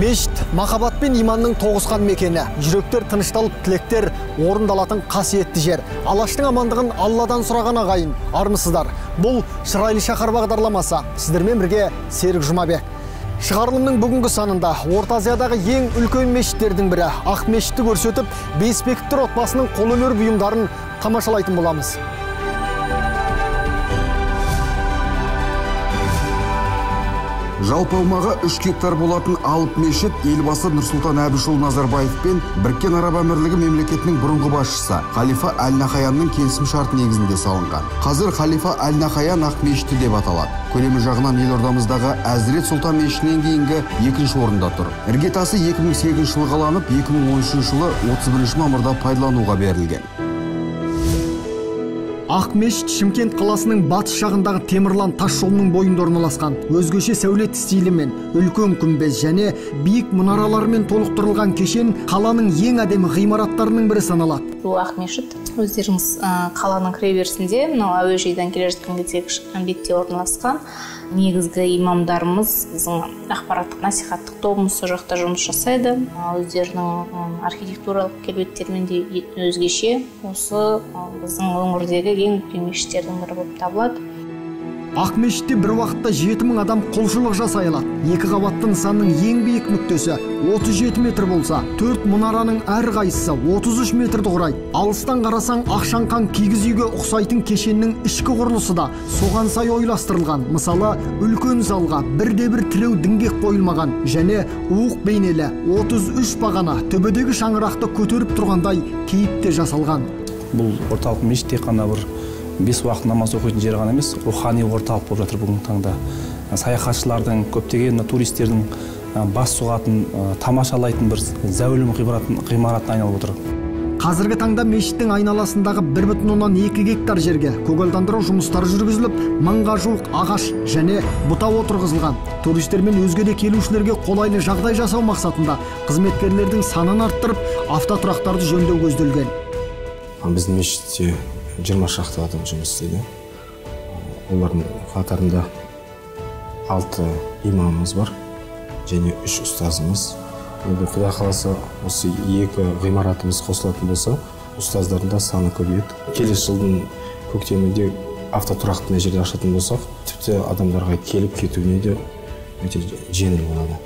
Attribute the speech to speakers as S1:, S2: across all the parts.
S1: Мешіт махаббат пен иманның тоғысқан мекені. Жүректер тынышталып, тілектер орындалатын қасиетті жер. Алаштың амандығын Алладан сұраған ағайын. Армысыздар. Бұл Шырайлы шаһар бағдарламасы. Сіздермен бірге Серік Жұмабек. Шығарылымның бүгінгі санында Орта Азиядағы ең үлкен мешіттердің бірі Ақ мешітті көрсетіп, Бейсбековтер отбасының қолөнер бұйымдарын тамашалайтын боламыз.
S2: Жалпы аумағы 3 гектар болатын алып мешіт елбасы Нұрсұлтан Әбішұлы Назарбаев пен Біріккен Араб Әмірлігі мемлекетінің бұрынғы басшысы Халифа Әл-Нахаянның келісім шарты негізінде салынған. Қазір Халифа Әл-Нахаян Ақ мешіті деп аталады. Көлемі жағынан елордамыздағы Әзірет Сұлтан мешітінен кейінгі екінші орында тұр. Іргетасы 2008 жылы қаланып, 2013 жылы 31 мамырда пайдалануға берілген.
S1: Ақ мешіт Шымкент қаласының батыс жағындағы Темірлан тас жолының бойында орналасқан. Өзгеше сәулет стилімен, үлкен күмбез және биік мұнаралармен толықтырылған кешен қаланың ең әдемі ғимараттарының бірі саналады.
S3: Бұл Ақ мешіт өздеріңіз қаланың кіреберісінде, мынау әуежайдан келе жатқан кездегі бетте орналасқан. Негізгі имамдарымыз біздің ақпараттық насихаттық тобымыз сол жақта жұмыс жасайды. Өздерінің архитектуралық келбеттерімен де өзгеше. Осы біздің өңірдегі ең үлкен мешіттердің бірі болып табылады.
S1: Ақ мешітте бір уақытта 7000 адам құлшылық жасай алады. Екі қабатты нысанның ең биік нүктесі 37 метр болса, 4 мұнараның әр қайсысы 33 метрді құрайды. Алыстан қарасаң Ақшаңқан кигіз үйге ұқсайтын кешеннің ішкі құрылысы да соған сай ойластырылған. Мысалы, үлкен залға бірде-бір тіреу діңгек қойылмаған және уық бейнелі 33 бағана төбедегі шаңырақты көтеріп тұрғандай кейіпте жасалған.
S4: Бұл орталық мешіт тек қана бір 5 уақыт намаз оқитын жер ғана емес, рухани орталық болып жатыр бүгінгі таңда. Саяхатшылардың, көптеген туристердің бас сұғатын, тамашалайтын бір зәулім ғимаратын айналып отыр.
S1: Қазіргі таңда мешіттің айналасындағы 1,2 гектар жерге көгалдандыру жұмыстары жүргізіліп, 1000-ға жуық ағаш және бұта отырғызылған. Туристер мен өзге де келушілерге қолайлы жағдай жасау мақсатында қызметкерлердің санын арттырып, автотұрақтарды жөндеу көзделген.
S5: Біздің мешітте 20 шақты адам жұмыс істейді. Олардың қатарында 6 имамымыз бар және 3 ұстазымыз. Енді Құдай қаласа осы 2 ғимаратымыз қосылатын болса, ұстаздардың да саны көбейеді. Келесі жылдың көктемінде автотұрақты мына жерде ашатын болсақ, тіпті адамдарға келіп кетуіне де өте жеңіл болады.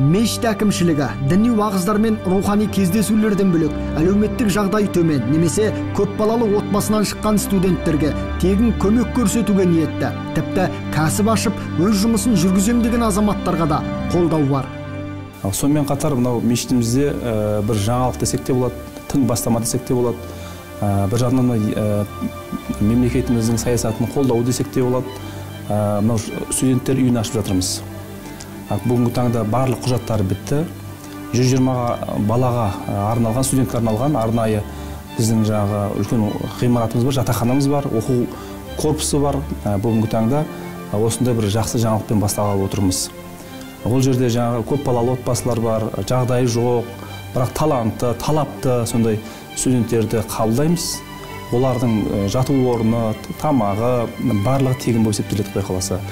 S1: Мешіт әкімшілігі діни уағыздар мен рухани кездесулерден бөлек әлеуметтік жағдай төмен немесе көп балалы отбасынан шыққан студенттерге тегін көмек көрсетуге ниетті. Тіпті кәсіп ашып, өз жұмысын жүргізем деген азаматтарға да қолдау бар.
S4: Сонымен қатар мынау мешітімізде бір жаңалық десек те болады, тың бастама десек те болады. Бір жағынан мемлекетіміздің саясатын қолдау десек те болады. Мынау студенттер үйін ашып жатырмыз. Бүгінгі таңда барлық құжаттары бітті. 120 балаға арналған, студентке арналған арнайы біздің жаңағы үлкен ғимаратымыз бар, жатақханамыз бар, оқу корпусы бар. Бүгінгі таңда осындай бір жақсы жаңалықпен бастағалы отырмыз. Ол жерде жаңағы көп балалы отбасылар бар, жағдайы жоқ, бірақ талантты, талапты сондай студенттерді қабылдаймыз. Олардың жату орны, тамағы барлығы тегін болып есептеледі Құдай қаласа.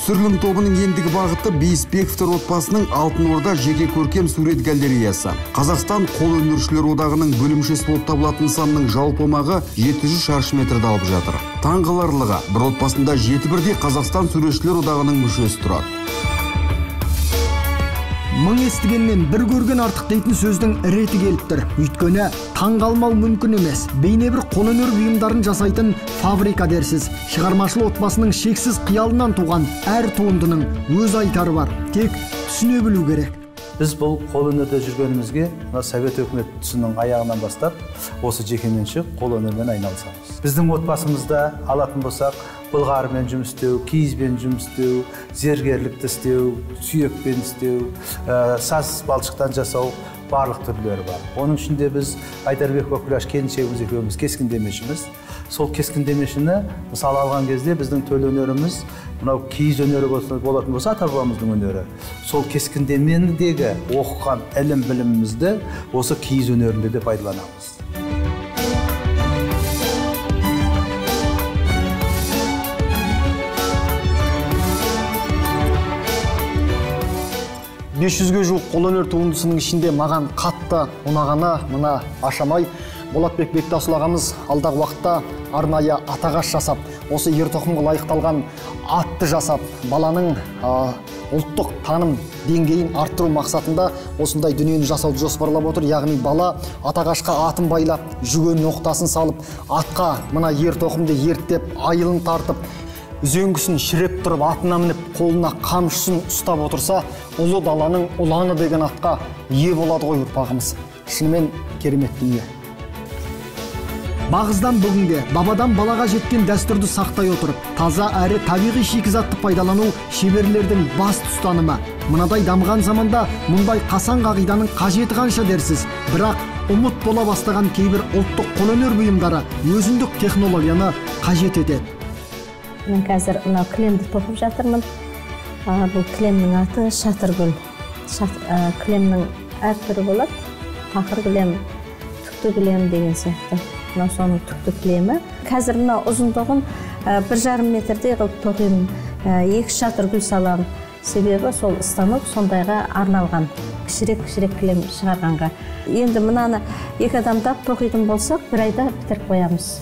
S2: Түсірілім тобының ендігі бағыты Бейсбековтер отбасының Алтын Орда жеке көркем сурет галереясы. Қазақстан қолөнершілер одағының бөлімшесі болып табылатын нысанның жалпы аумағы 700 шаршы метрді алып жатыр. Таңғаларлығы, бір отбасында 7 бірдей Қазақстан суретшілер одағының мүшесі тұрады.
S1: Мың естігеннен бір көрген артық дейтін сөздің реті келіп тұр. Өйткені таңғалмау мүмкін емес. Бейне бір қолөнер бұйымдарын жасайтын фабрика дерсіз. Шығармашыл отбасының шексіз қиялынан туған әр туындының өз айтары бар. Тек түсіне білу керек.
S6: Біз бұл қолөнерде жүргенімізге, Совет өкімет тұсының аяғынан бастап, осы жекеменшік қолөнермен айналысамыз. Біздің отбасымызда алатын болсақ, былғарымен жұмыс істеу, киізбен жұмыс істеу, зергерлікті істеу, сүйекпен істеу, саз балшықтан жасау барлық түрлері бар. Оның ішінде біз Айдарбекова Күләш келіншегіміз екеуміз кескіндемешіміз. Сол кескіндемешіні мысалы алған кезде біздің төл өнеріміз мынау киіз өнері болатын болса, ата-бабамыздың өнері. Сол кескіндемедегі оқыған ілім білімімізді осы киіз өнерінде де пайдаланамыз.
S1: 500-ге жуық қолөнер туындысының ішінде маған қатты ұнағаны мына ашамай. Болатбек Бектасұлы ағамыз алдағы уақытта арнайы атағаш жасап, осы ер тоқымға лайықталған атты жасап, баланың ұлттық таным деңгейін арттыру мақсатында осындай дүниені жасауды жоспарлап отыр. Яғни бала атағашқа атын байлап, жүген ноқтасын салып, атқа мына ер тоқымды ерттеп, айылын тартып, үзеңгісін шіреп тұрып, атына мініп, қолына қамшысын ұстап отырса, ұлы даланың ұланы деген атқа ие болады ғой ұрпағымыз. Шынымен керемет дүние. Бағыздан бүгінге, бабадан балаға жеткен дәстүрді сақтай отырып, таза әрі табиғи шикізатты пайдалану шеберлердің басты ұстанымы. Мынадай дамыған заманда мұндай қасан қағиданың қажеті қанша дерсіз, бірақ ұмыт бола бастаған кейбір ұлттық қолөнер бұйымдары өзіндік технологияны қажет етеді.
S7: Мен қазір мынау кілемді тоқып жатырмын. Бұл кілемнің аты шатыргүл. Кілемнің әр түрі болады. Тақыр кілем, түкті кілем деген сияқты. Мынау соның түкті кілемі. Қазір мынау ұзындығын 1,5 метрдей қылып тоқимын. 2 шатыргүл салам. Себебі сол станок сондайға арналған. Кішірек кілем шығарғанға. Енді мынаны 2 адамдап тоқитын болсақ, 1 айда бітіріп қоямыз.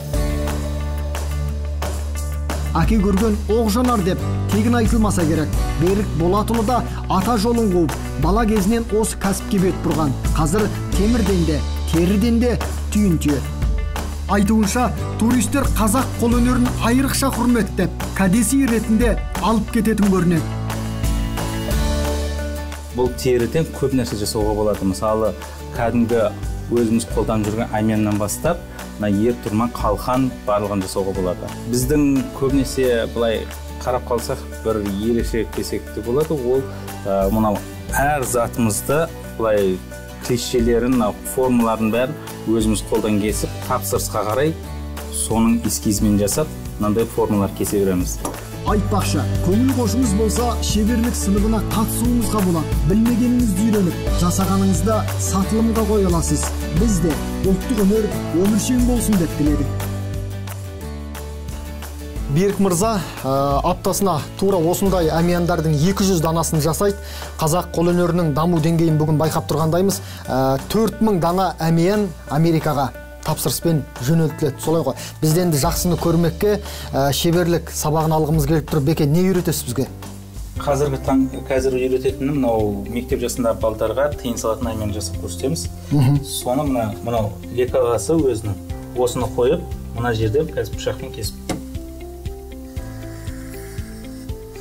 S1: Әке көрген оқ жанар деп тегін айтылмаса керек. Берік Болатұлы да ата жолын қуып, бала кезінен осы кәсіпке бет бұрған. Қазір темірден де, теріден де түйін түйеді. Айтуынша, туристер қазақ қолөнерін айрықша құрметтеп, кәдесый ретінде алып кететін көрінеді.
S8: Бұл теріден көп нәрсе жасауға болады. Мысалы, кәдімгі өзіміз қолданып жүрген әменнен бастап, ер тұрман, қалқан барлығын жасауға болады. Біздің көбінесе былай қарап қалсақ бір ерекшелік десекте болады. Ол мынау әр затымызды былай клишелерін, формаларын бәрін өзіміз қолдан кесіп, тапсырысқа қарай соның эскизімен жасап, мынандай формалар кесе береміз.
S1: Айтпақшы, көңіл қошыңыз болса, шеберлік сыныбына қатысуыңызға болады. Білмегеніңізді үйреніп, жасағаныңызда сатылымға қоя аласыз. Біз де ұлттық өнер өміршең болсын деп тіледік. Берік мырза аптасына тура осындай әмияндардың 200 данасын жасайды. Қазақ қолөнерінің даму деңгейін бүгін байқап тұрғандаймыз. 4000 дана әмиян Америкаға тапсырыспен жөнелтіледі. Солай ғой. Бізде енді жақсыны көрмекке шеберлік сабағын алғымыз келіп тұр. Беке, не үйретесіз бізге?
S8: Қазір үйрететінім мынау мектеп жасындағы балдарға тиын салатын әмиян жасап көрсетеміз. Соны мынау лекаласы өзінің. Осыны қойып, мына жерде қазір пышақпен кесіп.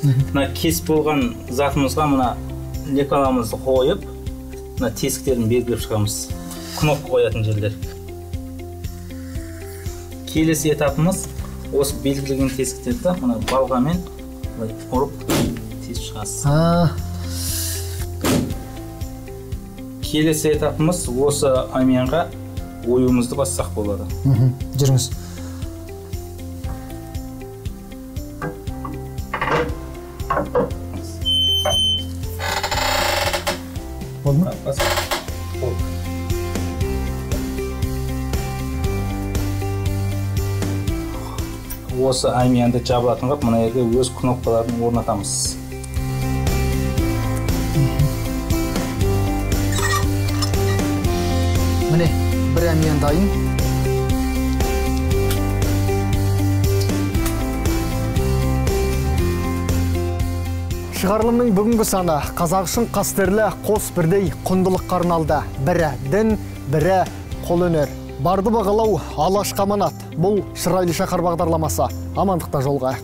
S8: Мына кесіп болған затымызға мына лекаламызды қойып, мына тесіктерін белгілеп шығамыз. Кнопка қоятын жерлер. Келесі этапымыз осы белгілеген тесіктерді мына балғамен ұрып тесіп шығасыз. Келесі этапымыз осы әмиянға оюымызды бассақ болады.
S1: Жүріңіз. Болды ма?
S8: Осы әмиянды жабылатын қып, мына жерге өз кнопкаларын орнатамыз.
S1: Міне, бір әмиян дайын. Шығарылымның бүгінгі саны қазақ үшін қастерлі қос бірдей құндылыққа арналды. Бірі дін, бірі қолөнер. Барды бағалау, алаш қаманат. Бұл Шырайлы шаһар бағдарламасы. Амандықта жолға.